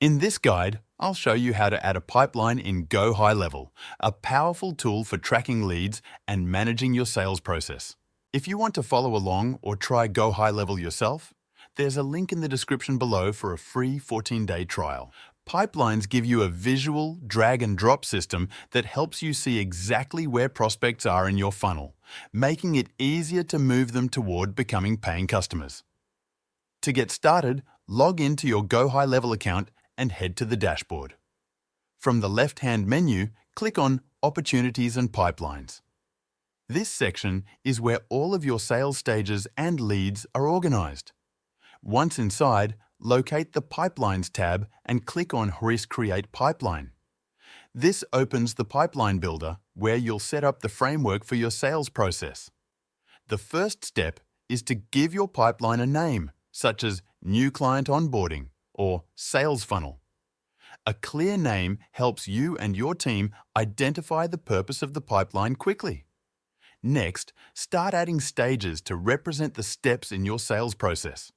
In this guide, I'll show you how to add a pipeline in GoHighLevel, a powerful tool for tracking leads and managing your sales process. If you want to follow along or try GoHighLevel yourself, there's a link in the description below for a free 14-day trial. Pipelines give you a visual drag-and-drop system that helps you see exactly where prospects are in your funnel, making it easier to move them toward becoming paying customers. To get started, log into your GoHighLevel account and head to the dashboard. From the left-hand menu, click on Opportunities and Pipelines. This section is where all of your sales stages and leads are organized. Once inside, locate the Pipelines tab and click on Create Pipeline. This opens the Pipeline Builder where you'll set up the framework for your sales process. The first step is to give your pipeline a name, such as New Client Onboarding or Sales Funnel. A clear name helps you and your team identify the purpose of the pipeline quickly. Next, start adding stages to represent the steps in your sales process.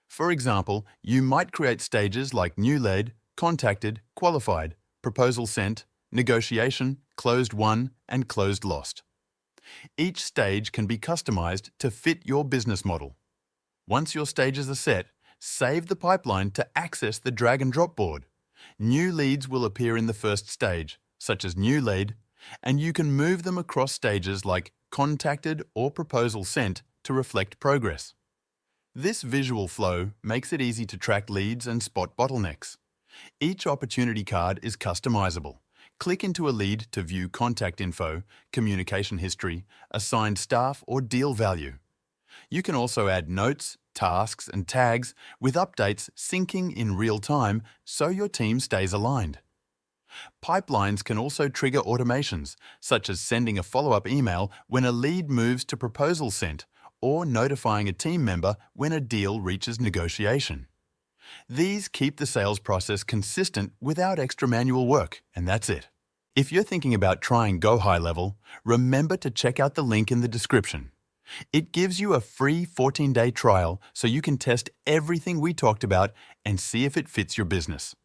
For example, you might create stages like New Lead, Contacted, Qualified, Proposal Sent, Negotiation, Closed Won, and Closed Lost. Each stage can be customized to fit your business model. Once your stages are set, save the pipeline to access the drag-and-drop board. New leads will appear in the first stage, such as New Lead, and you can move them across stages like Contacted or Proposal Sent to reflect progress. This visual flow makes it easy to track leads and spot bottlenecks. Each opportunity card is customizable. Click into a lead to view contact info, communication history, assigned staff, or deal value. You can also add notes, tasks, and tags with updates syncing in real time so your team stays aligned. Pipelines can also trigger automations, such as sending a follow-up email when a lead moves to proposal sent, or notifying a team member when a deal reaches negotiation. These keep the sales process consistent without extra manual work, and that's it. If you're thinking about trying GoHighLevel, remember to check out the link in the description. It gives you a free 14-day trial so you can test everything we talked about and see if it fits your business.